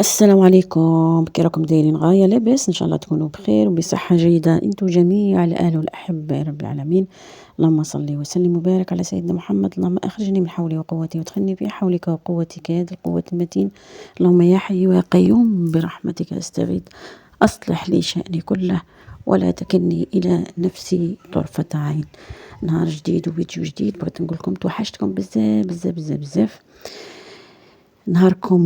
السلام عليكم، كي راكم دايرين؟ غاية لاباس؟ إن شاء الله تكونوا بخير وبصحة جيدة أنتم جميع الأهل والأحبة يا رب العالمين. اللهم صل وسلم وبارك على سيدنا محمد. اللهم أخرجني من حولي وقوتي وادخلني في حولك وقوتك يا ذا القوة المتين. اللهم يا حي ويا قيوم برحمتك أستغيث، أصلح لي شأني كله ولا تكلني إلى نفسي طرفة عين. نهار جديد وفيديو جديد، بغيت نقول لكم توحشتكم بزاف بزاف بزاف بزاف. نهاركم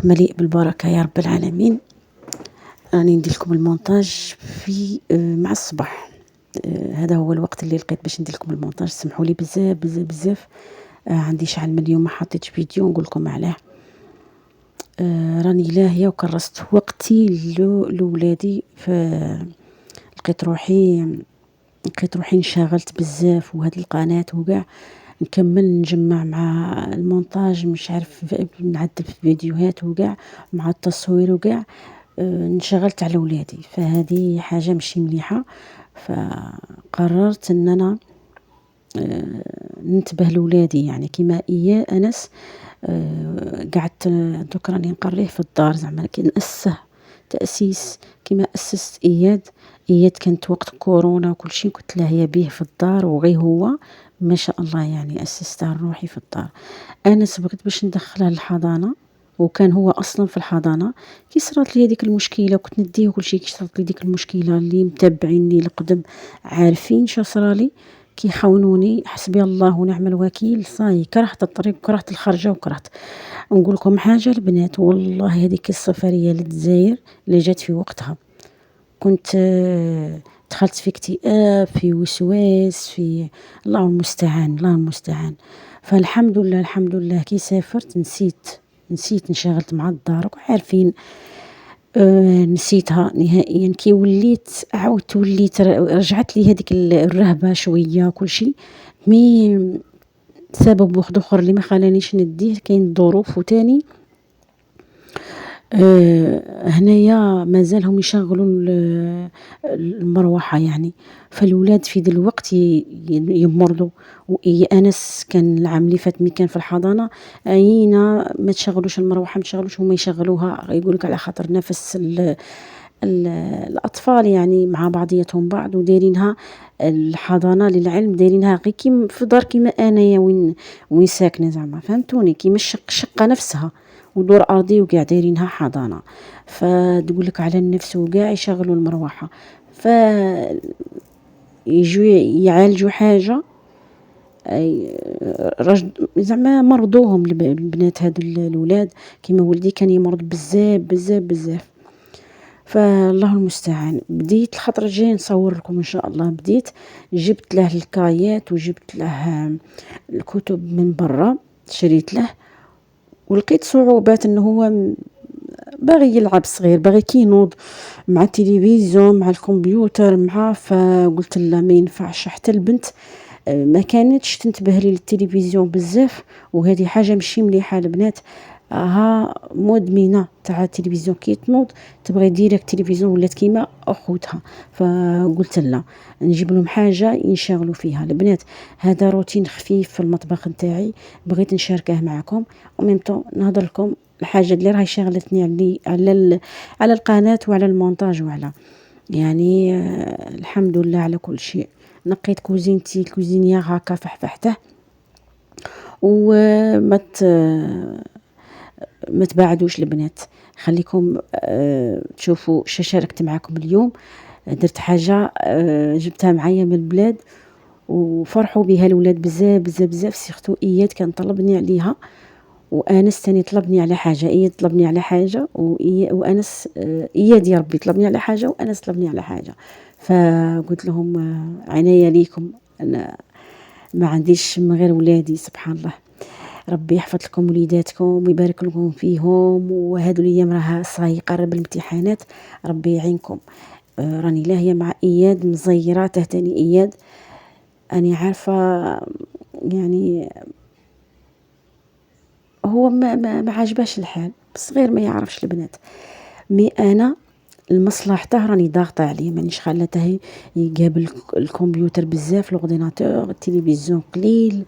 مليء بالبركة يا رب العالمين. راني ندير لكم المونتاج في مع الصباح. هذا هو الوقت اللي لقيت باش ندير لكم المونتاج. سمحوا لي بزاف بزاف بزاف. عندي شحال من يوم ما حطيتش فيديو نقول لكم عليه. راني لاهيه وكرست وقتي لولادي، لقيت روحي انشغلت بزاف، وهاد القناة وكاع نكمل نجمع مع المونتاج، مش عارف نعدل في فيديوهات وكاع مع التصوير وكاع. انشغلت على ولادي، فهذه حاجة مش مليحة. فقررت ان انا ننتبه لولادي، يعني كيما اياه انس. قعدت دوك راني نقريه في الدار، زعما كي نأسه تأسيس كيما أسست إياد كانت وقت كورونا وكل شيء كنت لاهية بيه في الدار، وغي هو ما شاء الله يعني أسسته روحي في الدار. أنس بغيت باش ندخله للحضانة، وكان هو أصلا في الحضانة. كي صرات لي هذيك المشكلة كنت نديه وكل شيء، كي صرات لي ديك المشكلة اللي متابعيني القدم عارفين شو صرالي، كي خونوني حسبي الله ونعم الوكيل. صاي كرهت الطريق وكرهت الخرجة وكرهت. نقول لكم حاجة البنات، والله هذيك السفرية للجزائر اللي جات في وقتها، كنت دخلت في اكتئاب، في وسواس، في الله المستعان الله المستعان. فالحمد لله الحمد لله كي سافرت نسيت انشغلت مع الدار وعارفين. نسيتها نهائيا. كي وليت رجعت لي هذيك الرهبة شوية كل شيء. مي سبب واحد اخر اللي ما خلانيش نديه، كاين الظروف. وتاني هنايا مازالهم يشغلوا المروحة يعني، فالولاد في ذا الوقت يمرضوا. أنس كان العام اللي فات مي كان في الحضانة عينا ما تشغلوش المروحة، ما تشغلوش، هما يشغلوها يقولك على خاطر نفس الأطفال يعني مع بعضيتهم بعض، ودايرينها الحضانة للعلم دايرينها غير كيما في دار كيما أنايا وين ساكنة، زعما فهمتوني، كيما الشقة نفسها ودور أرضي وكاع دايرينها حضانة. فتقولك على النفس وكاع يشغلوا المروحة، ف يجوا يعالجوا حاجة زعما مرضوهم البنات هاد الولاد. كيما ولدي كان يمرض بزاف بزاف بزاف. فالله المستعان. بديت الخطرة الجاية نصور لكم ان شاء الله. بديت جبت له الكايات وجبت له الكتب من برا، شريت له. ولقيت صعوبات انه هو باغي يلعب صغير، باغي كينوض مع التلفزيون مع الكمبيوتر مع. فقلت له ما ينفعش. حتى البنت ما كانتش تنتبه لي للتلفزيون بزاف، وهذه حاجة مشي مليحة. البنات ها مدمنة تاع التلفزيون، كي تنوض تبغي ديريكت التلفزيون، ولات كيما اخوتها. فقلت لها نجيب لهم حاجة ينشغلوا فيها البنات. هذا روتين خفيف في المطبخ نتاعي، بغيت نشاركه معكم وميمتو نهضر لكم الحاجة اللي راهي شغلتني على القناة وعلى المونتاج وعلى يعني. الحمد لله على كل شيء. نقيت كوزينتي الكوزينيا هكا فحفحته. وما ما تباعدوش البنات، خليكم تشوفوا شاركت معكم اليوم. درت حاجة جبتها معايا من البلاد وفرحوا بها الولاد بزاف بزاف بزاف. سيختو اياد كان طلبني عليها، وانس تاني طلبني على حاجه. اياد طلبني على حاجه وانس اياد يا ربي طلبني على حاجه وانس طلبني على حاجه. فقلت لهم عناية ليكم، انا ما عنديش من غير ولادي. سبحان الله، ربي يحفظ لكم وليداتكم ويبارك لكم فيهم. وهذو الايام راه صاي يقرب الامتحانات، ربي يعينكم. راني لاهيه مع اياد مزيراته تاني اياد. اني عارفه يعني هو ما عجباش الحال، صغير ما يعرفش البنات. مي انا لمصلحته راني ضاغطة عليه، مانيش خالته يقابل الكمبيوتر بزاف، لورديناتور، التلفزيون قليل،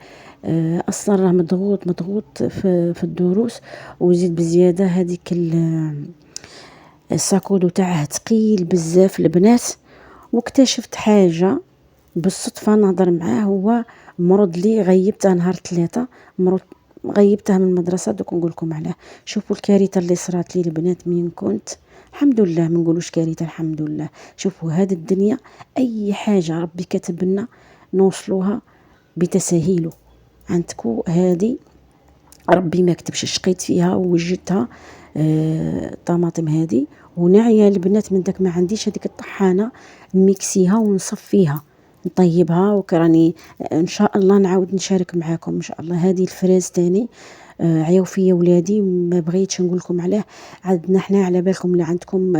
أصلا راه مضغوط في الدروس، ويزيد بزيادة هذيك الساكودو تاعه تقيل بزاف البنات. واكتشفت حاجة بالصدفة نهضر معاه، هو مرض لي غيبته نهار 3، مرض غيبته من المدرسة. دوك نقول لكم علاه. شوفوا الكارثة اللي صرات لي البنات من كنت، الحمد لله ما نقولوش كارثة، الحمد لله. شوفوا هذه الدنيا اي حاجة ربي كتب لنا نوصلوها بتساهيله. عندكو هذه ربي ما كتبش، شقيت فيها ووجدتها طماطم هذه ونعيا البنات من داك، ما عنديش هذيك الطحانة نميكسيها ونصفيها نطيبها، وكراني ان شاء الله نعاود نشارك معاكم ان شاء الله. هذه الفريز تاني عياو فيا ولادي، ما بغيتش نقول لكم عليه. عندنا حنا على بالكم اللي عندكم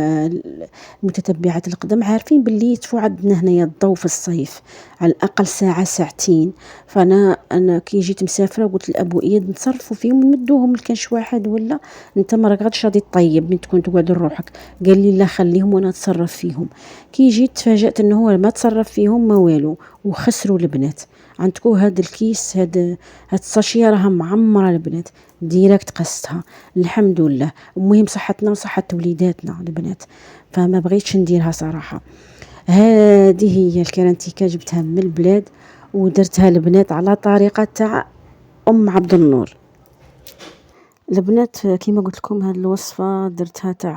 المتتبعات القدم عارفين باللي يطفوا عندنا هنايا الضوء في الصيف على الاقل ساعه ساعتين. فانا كي جيت مسافره قلت لابو اياد نتصرفوا فيهم نمدوهم لكانش واحد، ولا انت ما راكش غادي تطيب من تكون تقعد لروحك. قال لي لا خليهم وانا اتصرف فيهم. كي جيت تفاجأت انه هو ما تصرف فيهم ما والو، وخسروا البنات. عندكو هاد الكيس، هاد الساشيه راها معمره البنات، ديريكت قصتها الحمد لله. المهم صحتنا وصحة وليداتنا البنات، فما بغيتش نديرها صراحة. هذه هي الكرانتيكا، جبتها من البلاد ودرتها البنات على طريقة تاع عبد النور. البنات كيما قلت لكم هاد الوصفة درتها تاع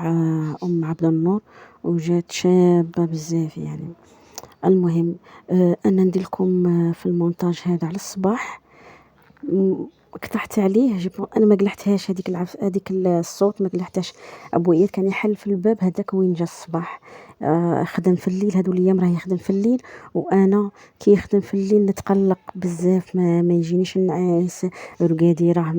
عبد النور وجات شابة بزاف يعني. المهم انا ندير لكم في المونتاج هذا على الصباح، قطعت عليه انا ما قلعتهاش هذيك هذيك الصوت ما قلعتهاش. ابو اياد كان يحل في الباب هذاك وين جا الصباح. خدم في الليل، هادو الايام راه يخدم في الليل، وانا كي يخدم في الليل نتقلق بزاف، ما يجينيش النعاس، رقادي راه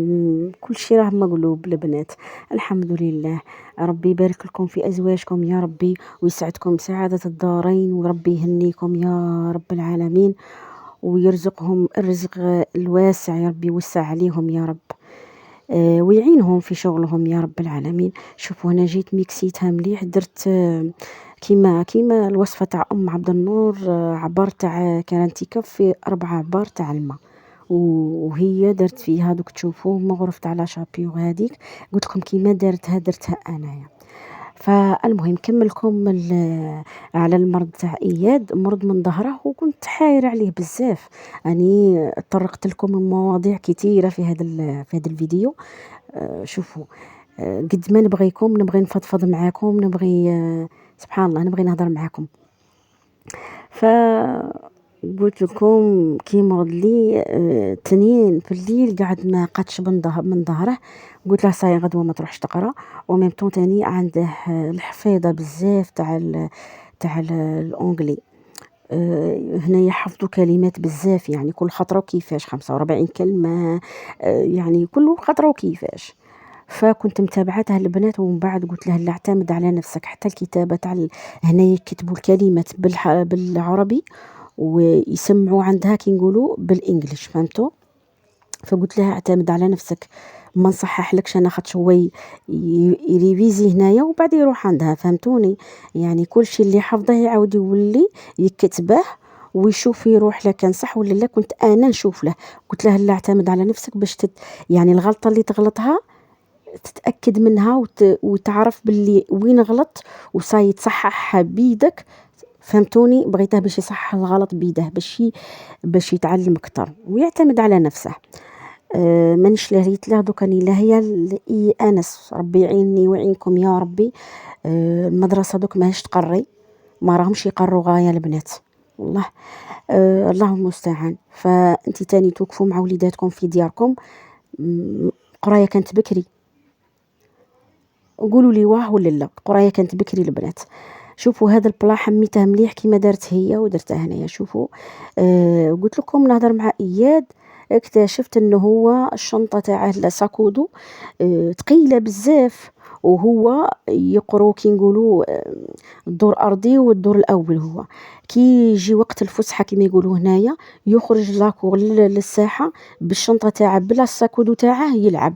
كل شيء راه مقلوب البنات. الحمد لله. ربي يبارك لكم في ازواجكم يا ربي، ويسعدكم سعادة الدارين، وربي يهنيكم يا رب العالمين، ويرزقهم الرزق الواسع يا رب، يوسع عليهم يا رب، ويعينهم في شغلهم يا رب العالمين. شوفوا هنا جيت ميكسيتها مليح، درت كيما الوصفة تاع عبد النور، عبار تاع كرانتيكا في 4 عبار تاع الماء، وهي درت فيها دوك تشوفوا مغرف تاع لاشابيو هذيك، قلت لكم كيما درتها انايا. فالمهم كملكم على المرض تاع اياد، مرض من ظهره وكنت حايره عليه بزاف. اني طرقت لكم مواضيع كثيره في هذا الفيديو. شوفوا قد ما نبغيكم، نبغي نفضفض معاكم، نبغي سبحان الله نبغي نهضر معاكم. ف قلت لكم كي مرض لي تنين في الليل قاعد ما قادش من ظهره، قلت له صاي غدوه ما تروحش تقرا. وميم طون تاني عنده الحفيظه بزاف تاع الانجلي. هنا يحفظوا كلمات بزاف، يعني كل خطره وكيفاش 45 كلمه، يعني كل خطره وكيفاش. فكنت متابعتها البنات، ومن بعد قلت لها لا اعتمد على نفسك، حتى الكتابه تاع هنا يكتبوا الكلمات بالعربي ويسمعوا عندها كي نقولوا بالانجليش، فهمتوا؟ فقلت لها اعتمد على نفسك، ما نصحح لكش انا، خاطش هو يريفيزي هنايا وبعد يروح عندها، فهمتوني؟ يعني كل شيء اللي حفظه يعاود يولي يكتبه ويشوف يروح له كان صح ولا لا. كنت انا نشوف له، قلت لها لا اعتمد على نفسك باش يعني الغلطه اللي تغلطها تتاكد منها وتعرف باللي وين غلط وصاي تصححها بيدك، فهمتوني؟ بغيته باش يصحح الغلط بيده، باش يتعلم اكثر ويعتمد على نفسه. مانيش لهيت له دوك راني لاهيه انس، ربي يعيني ويعينكم يا ربي. المدرسه دوك ماهيش تقري، ما راهمش يقروا غايه البنات والله. اللهم المستعان. فانت تاني توقفوا مع وليداتكم في دياركم. قرايه كانت بكري، قولوا لي واه ولا لا، قرايه كانت بكري البنات. شوفوا هذا البلا حميته مليح كيما دارت هي ودرتها هنايا. شوفوا قلت لكم نهضر مع اياد، اكتشفت انه هو الشنطه تاعه لاساكودو ثقيله بزاف، وهو يقرو كي نقولوا الدور ارضي والدور الاول. هو كي يجي وقت الفسحه كما يقولوا هنايا يخرج لاكور للساحه بالشنطه تاعه بلا الساكودو تاعه يلعب.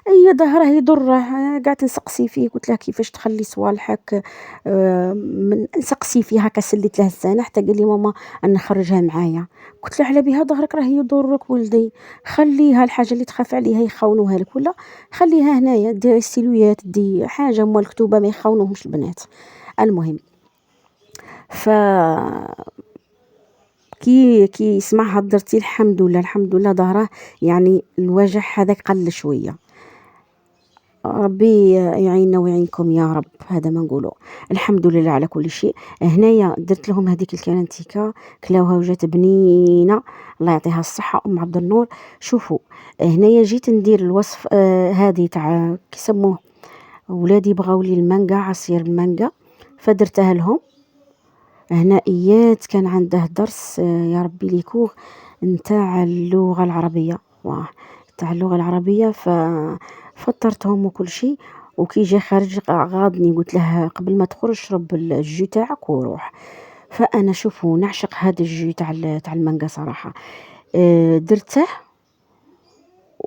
أي ظهره يضره، قعدت نسقسي فيه قلت له كيفاش تخلي صوالحك من نسقسي فيه هاكا سليت له الزانة حتى قال لي ماما نخرجها معايا، قلت له على بها ظهرك راه يضرك ولدي، خليها الحاجة اللي تخاف عليها يخونوها لك ولا خليها هنايا ديري ستيلويات دي حاجة مكتوبة ما يخونوهمش البنات. المهم ف كي سمعها درتي الحمد لله الحمد لله ظهره يعني الوجع هذاك قل شوية. ربي يعيننا ويعينكم يا رب، هذا ما نقوله. الحمد لله على كل شيء. هنايا درت لهم هذيك الكرانتيكا كلاوها وجات بنينة، الله يعطيها الصحة أم عبد النور. شوفوا هنايا جيت ندير الوصف هذه تاع كيسموه ولادي بغاو لي المانجا، عصير المانجا، فدرتها لهم. هنا إياد كان عنده درس يا ربي ليكوغ نتاع اللغة العربية، واه تاع اللغة العربية، فطرتهم وكل شيء. وكي جا خارج غاضني قلت له قبل ما تخرج شرب الجو تاعك وروح. فأنا شوفوا نعشق هذا الجو تاع المانجا صراحة. درته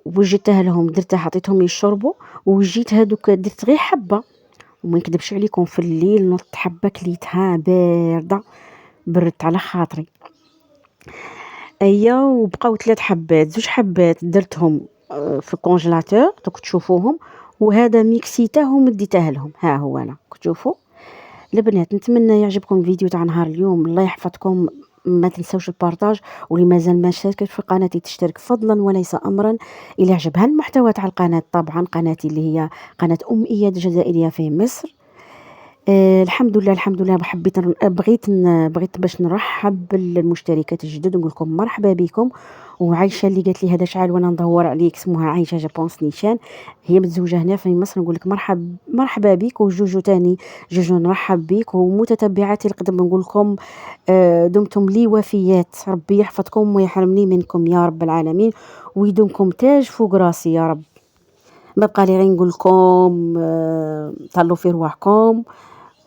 وجدته لهم، درته عطيتهم يشربوا، وجيت هذوك درت غير حبة وما نكذبش عليكم في الليل نط حبة كليتها باردة، بردت على خاطري. أيا وبقاو 3 حبات، 2 حبات درتهم في الكونجيلاتور دوك تشوفوهم، وهذا ميكسيته ومديته لهم، ها هو أنا تشوفوا. البنات نتمنى يعجبكم الفيديو تاع نهار اليوم، الله يحفظكم، ما تنسوش البارطاج، واللي مازال ما شاركت في قناتي تشترك فضلا وليس امرا. الى عجبها المحتوى تاع القناه، طبعا قناتي اللي هي قناه ام اياد الجزائريه في مصر. الحمد لله الحمد لله. بغيت باش نرحب بالمشتركات الجدد ونقول لكم مرحبا بكم. وعايشه اللي قالت لي هذا شعال وانا ندور عليك، اسمها عايشه جابونس نيشان، هي متزوجه هنا في مصر. نقول لك مرحبا بك، وجوجو تاني جوجو نرحب بك، ومتتبعاتي القدم نقول لكم دمتم لي وفيات، ربي يحفظكم ويحرمني منكم يا رب العالمين، ويدومكم تاج فوق راسي يا رب. ما بقى لي غير نقول لكم طلوا في رواحكم،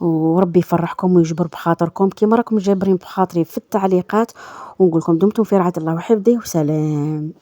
وربي يفرحكم ويجبر بخاطركم كيما راكم جابرين بخاطري في التعليقات. ونقول لكم دمتم في رعاية الله وحفظه، وسلام.